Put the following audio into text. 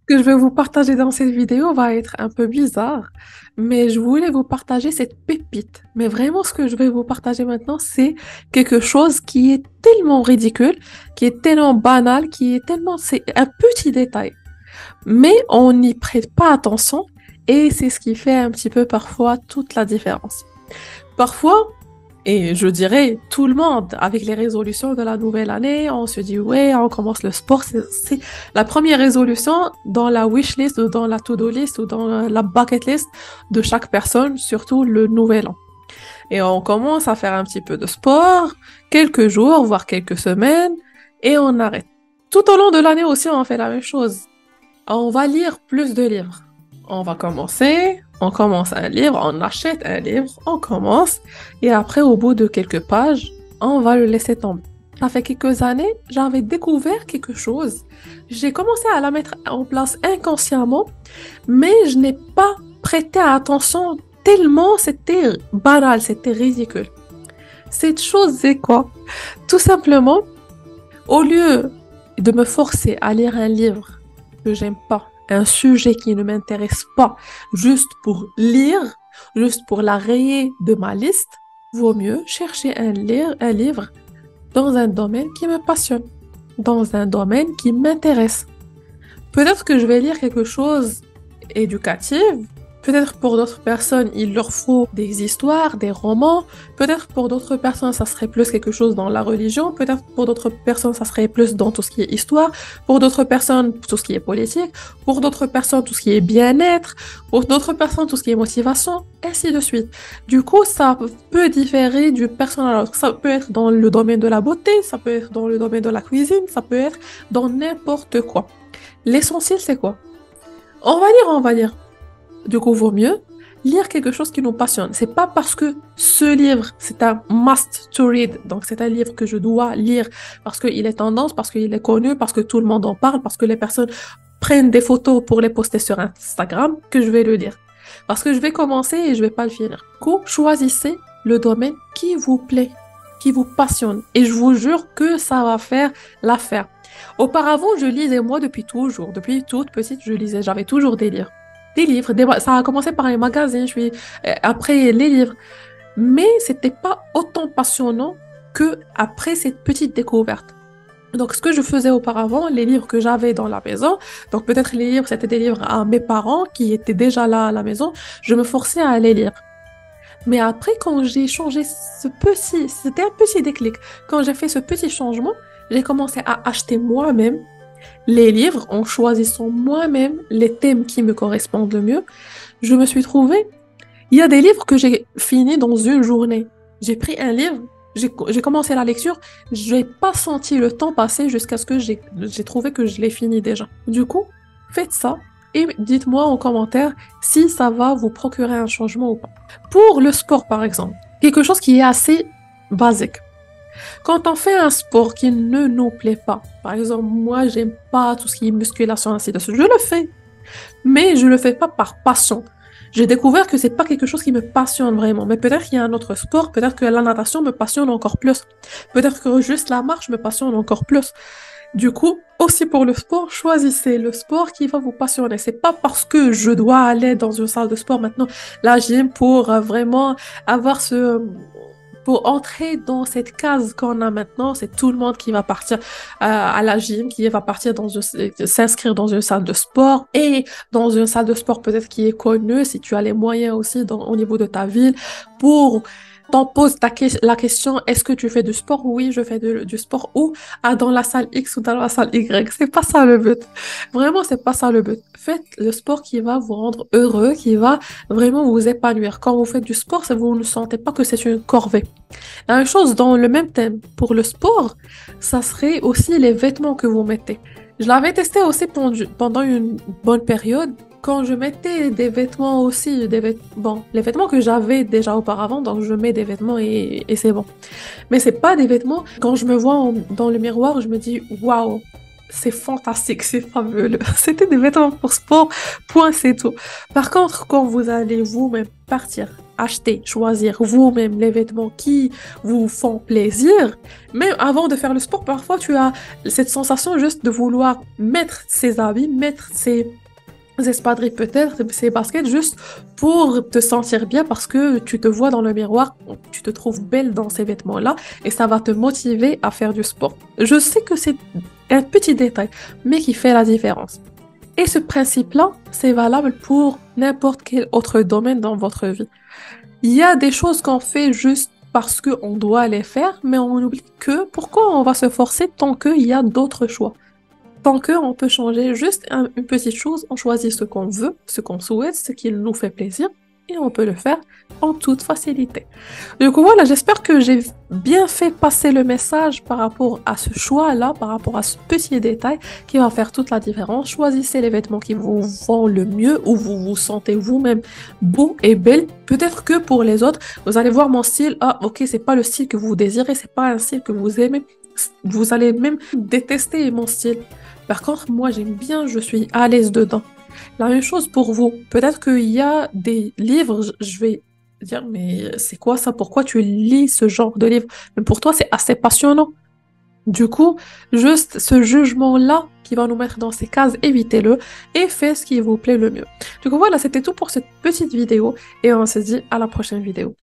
que je vais vous partager dans cette vidéo va être un peu bizarre, mais je voulais vous partager cette pépite. Mais vraiment, ce que je vais vous partager maintenant, c'est quelque chose qui est tellement ridicule, qui est tellement banal, qui est tellement... C'est un petit détail. Mais on n'y prête pas attention et c'est ce qui fait un petit peu parfois toute la différence. Parfois, et je dirais tout le monde, avec les résolutions de la nouvelle année, on se dit ouais, on commence le sport. C'est la première résolution dans la wish list ou dans la to-do list ou dans la bucket list de chaque personne, surtout le nouvel an. Et on commence à faire un petit peu de sport, quelques jours, voire quelques semaines, et on arrête. Tout au long de l'année aussi, on fait la même chose. On va lire plus de livres. On va commencer, on commence un livre, on achète un livre, on commence, et après, au bout de quelques pages, on va le laisser tomber. Ça fait quelques années, j'avais découvert quelque chose. J'ai commencé à la mettre en place inconsciemment, mais je n'ai pas prêté attention tellement c'était banal, c'était ridicule. Cette chose, c'est quoi? Tout simplement, au lieu de me forcer à lire un livre que j'aime pas, un sujet qui ne m'intéresse pas, juste pour lire, juste pour la rayer de ma liste, vaut mieux chercher un livre dans un domaine qui me passionne, dans un domaine qui m'intéresse. Peut-être que je vais lire quelque chose éducatif. Peut-être pour d'autres personnes, il leur faut des histoires, des romans. Peut-être pour d'autres personnes, ça serait plus quelque chose dans la religion. Peut-être pour d'autres personnes, ça serait plus dans tout ce qui est histoire. Pour d'autres personnes, tout ce qui est politique. Pour d'autres personnes, tout ce qui est bien-être. Pour d'autres personnes, tout ce qui est motivation, ainsi de suite. Du coup, ça peut différer d'une personne à l'autre. Ça peut être dans le domaine de la beauté, ça peut être dans le domaine de la cuisine, ça peut être dans n'importe quoi. L'essentiel, c'est quoi? On va lire. Du coup, vaut mieux lire quelque chose qui nous passionne. C'est pas parce que ce livre, c'est un must to read, donc c'est un livre que je dois lire parce qu'il est tendance, parce qu'il est connu, parce que tout le monde en parle, parce que les personnes prennent des photos pour les poster sur Instagram, que je vais le lire. Parce que je vais commencer et je vais pas le finir. Du coup, choisissez le domaine qui vous plaît, qui vous passionne. Et je vous jure que ça va faire l'affaire. Auparavant, je lisais moi depuis toujours. Depuis toute petite, je lisais. J'avais toujours des livres. Ça a commencé par les magazines, après les livres. Mais c'était pas autant passionnant que après cette petite découverte. Donc, ce que je faisais auparavant, les livres que j'avais dans la maison, donc peut-être les livres, c'était des livres à mes parents qui étaient déjà là à la maison, je me forçais à les lire. Mais après, quand j'ai changé c'était un petit déclic. Quand j'ai fait ce petit changement, j'ai commencé à acheter moi-même les livres en choisissant moi-même les thèmes qui me correspondent le mieux. Je me suis trouvée, il y a des livres que j'ai finis dans une journée. J'ai pris un livre, j'ai commencé la lecture, j'ai pas senti le temps passer jusqu'à ce que j'ai trouvé que je l'ai fini déjà. Du coup, faites ça et dites-moi en commentaire si ça va vous procurer un changement ou pas. Pour le sport, par exemple, quelque chose qui est assez basique. Quand on fait un sport qui ne nous plaît pas, par exemple, moi, j'aime pas tout ce qui est musculation, ainsi de suite, je le fais, mais je le fais pas par passion. J'ai découvert que c'est pas quelque chose qui me passionne vraiment, mais peut-être qu'il y a un autre sport, peut-être que la natation me passionne encore plus, peut-être que juste la marche me passionne encore plus. Du coup, aussi pour le sport, choisissez le sport qui va vous passionner. C'est pas parce que je dois aller dans une salle de sport maintenant, la gym, pour vraiment avoir pour entrer dans cette case qu'on a maintenant, c'est tout le monde qui va partir à la gym, qui va partir s'inscrire dans une salle de sport et dans une salle de sport peut-être qui est connue, si tu as les moyens aussi au niveau de ta ville, pour t'en pose la question, est-ce que tu fais du sport? Oui, je fais du sport. Ou dans la salle X ou dans la salle Y. C'est pas ça le but. Vraiment, c'est pas ça le but. Faites le sport qui va vous rendre heureux, qui va vraiment vous épanouir. Quand vous faites du sport, vous ne sentez pas que c'est une corvée. La même chose dans le même thème. Pour le sport, ça serait aussi les vêtements que vous mettez. Je l'avais testé aussi pendant une bonne période. Quand je mettais des vêtements aussi, bon, les vêtements que j'avais déjà auparavant, donc je mets des vêtements et c'est bon. Mais c'est pas des vêtements, quand je me vois dans le miroir, je me dis, waouh, c'est fantastique, c'est fabuleux. C'était des vêtements pour sport, point, c'est tout. Par contre, quand vous allez vous-même partir acheter, choisir vous-même les vêtements qui vous font plaisir. Mais avant de faire le sport, parfois tu as cette sensation juste de vouloir mettre ses habits, mettre ses espadrilles peut-être, ses baskets, juste pour te sentir bien parce que tu te vois dans le miroir, tu te trouves belle dans ces vêtements-là et ça va te motiver à faire du sport. Je sais que c'est un petit détail, mais qui fait la différence. Et ce principe-là, c'est valable pour n'importe quel autre domaine dans votre vie. Il y a des choses qu'on fait juste parce qu'on doit les faire, mais on oublie que pourquoi on va se forcer tant qu'il y a d'autres choix. Tant qu'on peut changer juste une petite chose, on choisit ce qu'on veut, ce qu'on souhaite, ce qui nous fait plaisir, et on peut le faire en toute facilité. Du coup, voilà, j'espère que j'ai bien fait passer le message par rapport à ce choix-là, par rapport à ce petit détail qui va faire toute la différence. Choisissez les vêtements qui vous vont le mieux, où vous vous sentez vous-même beau et belle. Peut-être que pour les autres, vous allez voir mon style, ah ok, c'est pas le style que vous désirez, c'est pas un style que vous aimez. Vous allez même détester mon style. Par contre, moi, j'aime bien, je suis à l'aise dedans. La même chose pour vous. Peut-être qu'il y a des livres, je vais dire, mais c'est quoi ça? Pourquoi tu lis ce genre de livre? Mais pour toi, c'est assez passionnant. Du coup, juste ce jugement-là qui va nous mettre dans ces cases, évitez-le et faites ce qui vous plaît le mieux. Du coup, voilà, c'était tout pour cette petite vidéo et on se dit à la prochaine vidéo.